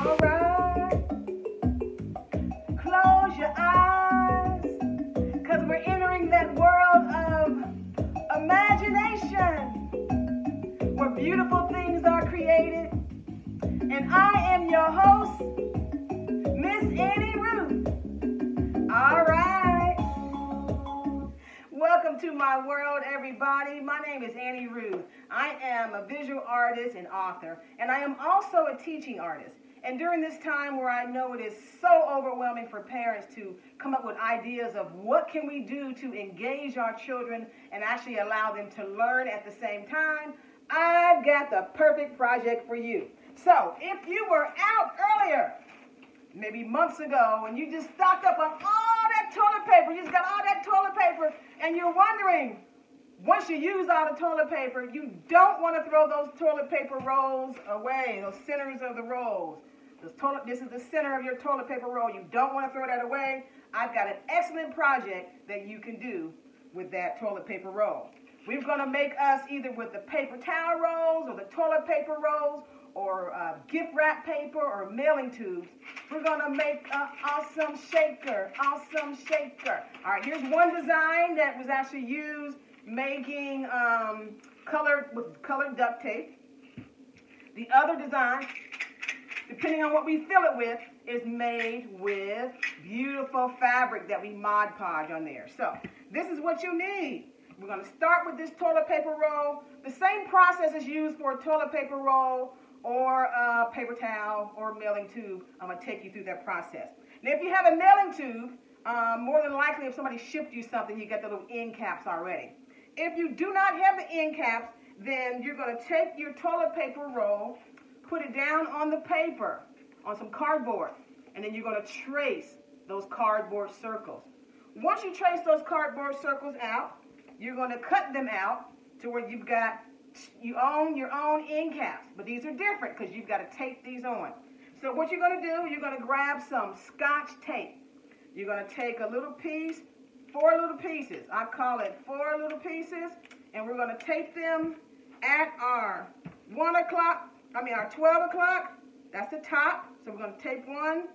All right. Close your eyes, because we're entering that world of imagination, where beautiful things are created. And I am your host, Miss Annie Ruth. All right. Welcome to my world, everybody. My name is Annie Ruth. I am a visual artist and author, and I am also a teaching artist. And during this time where I know it is so overwhelming for parents to come up with ideas of what can we do to engage our children and actually allow them to learn at the same time, I've got the perfect project for you. So if you were out earlier, maybe months ago, and you just stocked up on all that toilet paper, you just got all that toilet paper, and you're wondering, once you use all the toilet paper, you don't want to throw those toilet paper rolls away, those centers of the rolls. This is the center of your toilet paper roll. You don't want to throw that away. I've got an excellent project that you can do with that toilet paper roll. We're going to make us either with the paper towel rolls or the toilet paper rolls or gift wrap paper or mailing tubes. We're going to make an awesome shaker, awesome shaker. All right, here's one design that was actually used making colored duct tape. The other design, depending on what we fill it with, is made with beautiful fabric that we Mod Podge on there. So this is what you need. We're going to start with this toilet paper roll. The same process is used for a toilet paper roll or a paper towel or mailing tube. I'm going to take you through that process. Now, if you have a mailing tube, more than likely if somebody shipped you something, you get the little end caps already. If you do not have the end caps, then you're going to take your toilet paper roll, put it down on the paper, on some cardboard, and then you're going to trace those cardboard circles. Once you trace those cardboard circles out, you're going to cut them out to where you own your own end caps. But these are different because you've got to tape these on. So what you're going to do, you're going to grab some Scotch tape. You're going to take a little piece, 4 little pieces. I call it 4 little pieces. And we're going to tape them at our 12 o'clock. That's the top. So we're going to tape one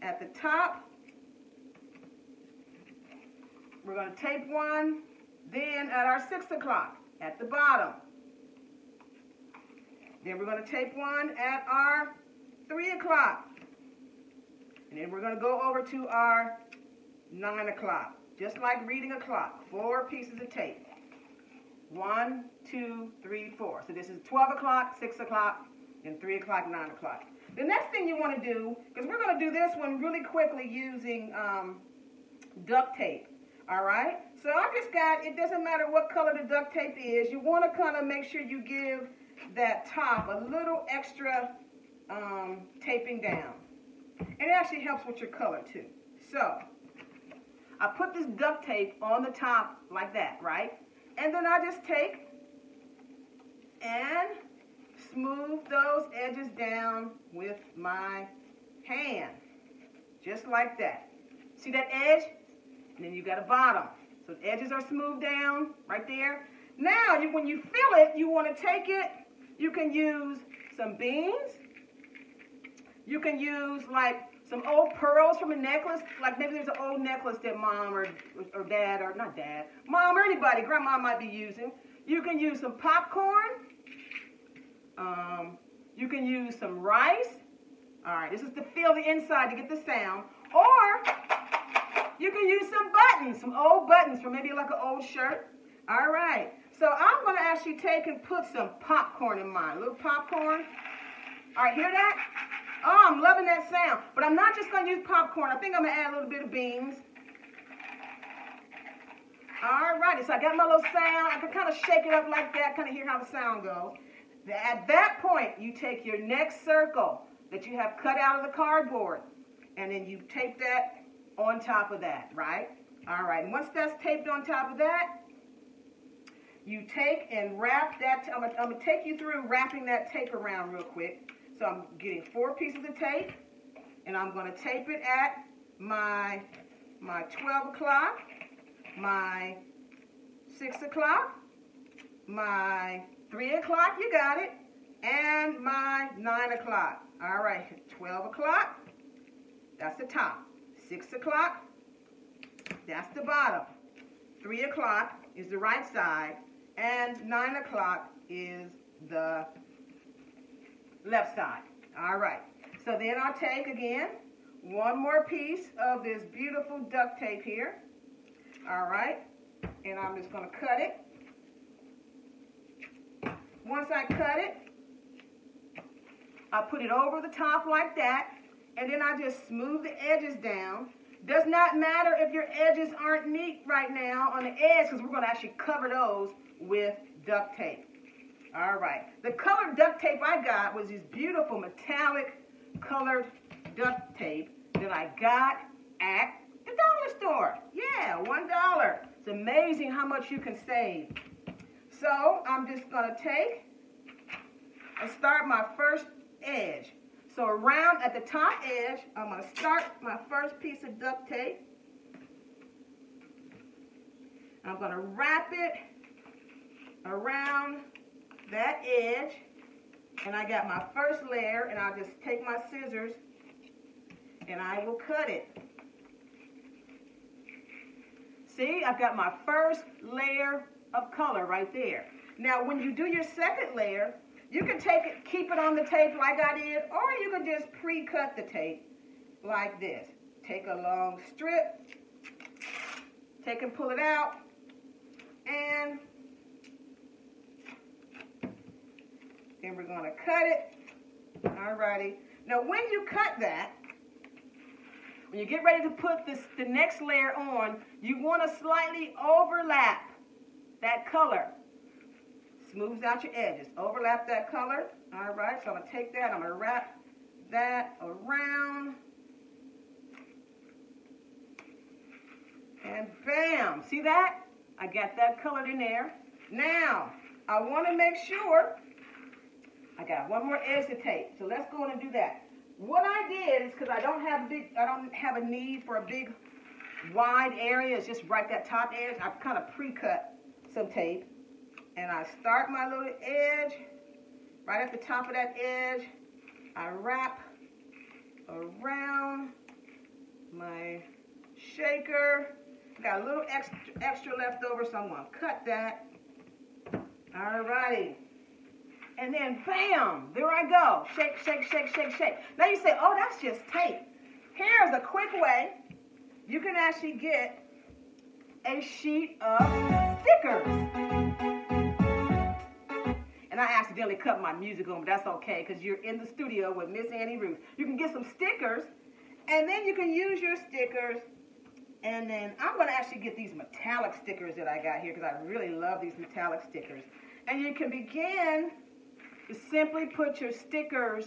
at the top. We're going to tape one then at our 6 o'clock at the bottom. Then we're going to tape one at our 3 o'clock. And then we're going to go over to our 9 o'clock. Just like reading a clock. 4 pieces of tape. 1, 2, 3, 4. So this is 12 o'clock, 6 o'clock, and 3 o'clock, 9 o'clock. The next thing you want to do, because we're going to do this one really quickly using duct tape. All right? So I just got, it doesn't matter what color the duct tape is, you want to kind of make sure you give that top a little extra taping down. And it actually helps with your color too. So I put this duct tape on the top like that, right? And then I just take and smooth those edges down with my hand. Just like that. See that edge? And then you got a bottom. So the edges are smoothed down right there. Now, when you fill it, you want to take it. You can use some beans. You can use like some old pearls from a necklace. Like maybe there's an old necklace that mom or dad, or not dad, mom or anybody, grandma might be using. You can use some popcorn. You can use some rice. All right, this is to fill the inside to get the sound. Or you can use some buttons, some old buttons from maybe like an old shirt. All right, so I'm going to actually take and put some popcorn in mine, a little popcorn. All right, hear that? Oh, I'm loving that sound. But I'm not just going to use popcorn. I think I'm going to add a little bit of beans. All righty, so I got my little sound. I can kind of shake it up like that, kind of hear how the sound goes. At that point, you take your next circle that you have cut out of the cardboard, and then you tape that on top of that, right? All right, and once that's taped on top of that, you take and wrap that. I'm going to take you through wrapping that tape around real quick. So I'm getting 4 pieces of tape, and I'm going to tape it at my 12 o'clock, my 6 o'clock, my 3 o'clock, you got it, and my 9 o'clock. All right, 12 o'clock, that's the top. 6 o'clock, that's the bottom. 3 o'clock is the right side, and 9 o'clock is the left side. All right, so then I'll take again one more piece of this beautiful duct tape here. All right, and I'm just going to cut it. Once I cut it, I put it over the top like that, and then I just smooth the edges down. Does not matter if your edges aren't neat right now on the edge, because we're going to actually cover those with duct tape. All right, the colored duct tape I got was this beautiful metallic colored duct tape that I got at the dollar store. Yeah, $1. It's amazing how much you can save. So I'm just going to take and start my first edge. So around at the top edge, I'm going to start my first piece of duct tape. I'm going to wrap it around that edge, and I got my first layer, and I'll just take my scissors and I will cut it. See, I've got my first layer of color right there. Now, when you do your second layer, you can take it, keep it on the tape like I did, or you can just pre-cut the tape like this. Take a long strip, take and pull it out, and then we're going to cut it. Alrighty. Now, when you cut that, when you get ready to put the next layer on, you want to slightly overlap that color. Smooths out your edges. Overlap that color. All right, so I'm going to take that. I'm going to wrap that around. And bam. See that? I got that colored in there. Now, I want to make sure I got one more edge to tape. So let's go in and do that. What I did is, because I don't have a need for a big wide area, it's just right that top edge, I've kind of pre-cut some tape. And I start my little edge right at the top of that edge. I wrap around my shaker. Got a little extra left over, so I'm going to cut that. All righty. And then, bam, there I go. Shake, shake, shake, shake, shake. Now you say, oh, that's just tape. Here's a quick way you can actually get a sheet of stickers. And I accidentally cut my music on, but that's okay, because you're in the studio with Miss Annie Ruth. You can get some stickers, and then you can use your stickers. And then I'm going to actually get these metallic stickers that I got here, because I really love these metallic stickers. And you can begin to simply put your stickers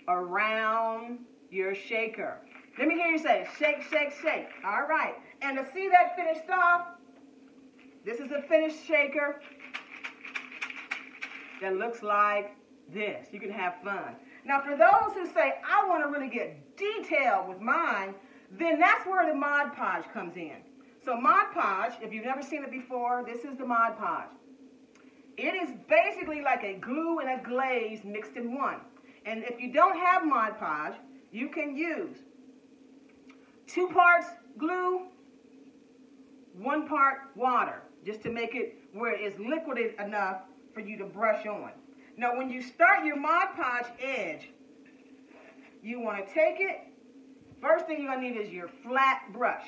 around your shaker. Let me hear you say, shake, shake, shake. All right. And to see that finished off, this is a finished shaker that looks like this. You can have fun. Now, for those who say, I want to really get detailed with mine, then that's where the Mod Podge comes in. So Mod Podge, if you've never seen it before, this is the Mod Podge. It is basically like a glue and a glaze mixed in one. And if you don't have Mod Podge, you can use 2 parts glue, 1 part water, just to make it where it's liquid enough for you to brush on. Now, when you start your Mod Podge edge, you want to take it. First thing you're going to need is your flat brush.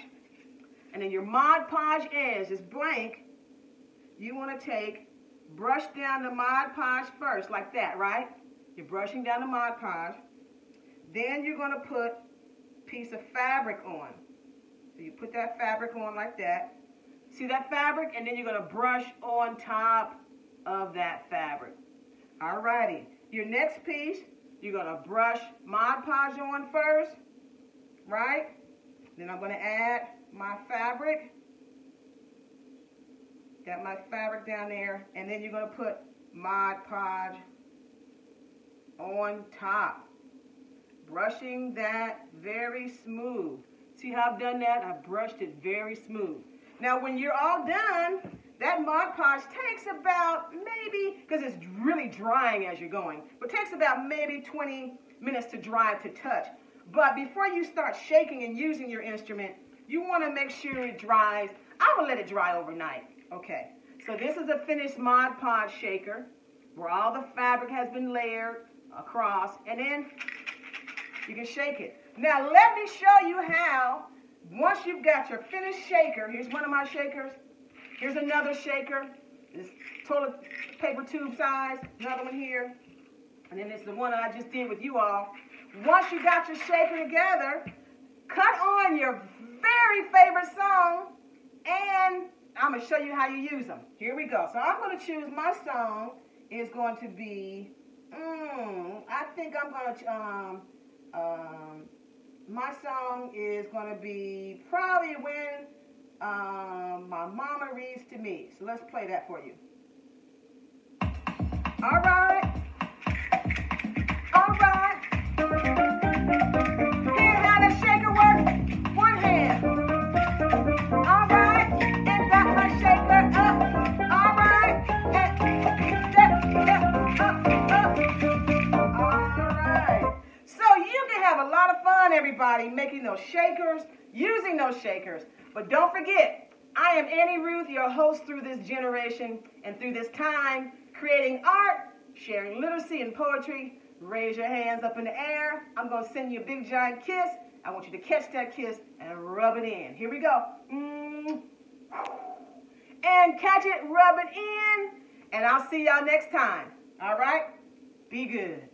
And then your Mod Podge edge is blank. You want to brush down the Mod Podge first, like that, right? You're brushing down the Mod Podge. Then you're going to put a piece of fabric on. So you put that fabric on like that. See that fabric? And then you're going to brush on top of that fabric. Alrighty. Your next piece, you're going to brush Mod Podge on first, right? Then I'm going to add my fabric. Got my fabric down there, and then you're going to put Mod Podge on top. Brushing that very smooth. See how I've done that? I've brushed it very smooth. Now, when you're all done, that Mod Podge takes about maybe, because it's really drying as you're going, but takes about maybe 20 minutes to dry to touch. But before you start shaking and using your instrument, you want to make sure it dries. I will let it dry overnight. Okay, so this is a finished Mod Podge shaker where all the fabric has been layered across, and then you can shake it. Now let me show you how, once you've got your finished shaker, here's one of my shakers, here's another shaker, this toilet paper tube size, another one here, and then it's the one I just did with you all. Once you got your shaker together, cut on your very favorite song, and I'm going to show you how you use them. Here we go. So I'm going to choose, my song is going to be, I think I'm going to, my song is going to be probably When My Mama Reads to Me. So let's play that for you. All right. All right. Here's how the shaker works. One hand. All right. And got my shaker up. All right. And step, up. All right. So you can have a lot of fun, everybody, making those shakers, using those shakers. But don't forget, I am Annie Ruth, your host through this generation and through this time, creating art, sharing literacy and poetry. Raise your hands up in the air. I'm going to send you a big giant kiss. I want you to catch that kiss and rub it in. Here we go. And catch it, rub it in, and I'll see y'all next time. All right? Be good.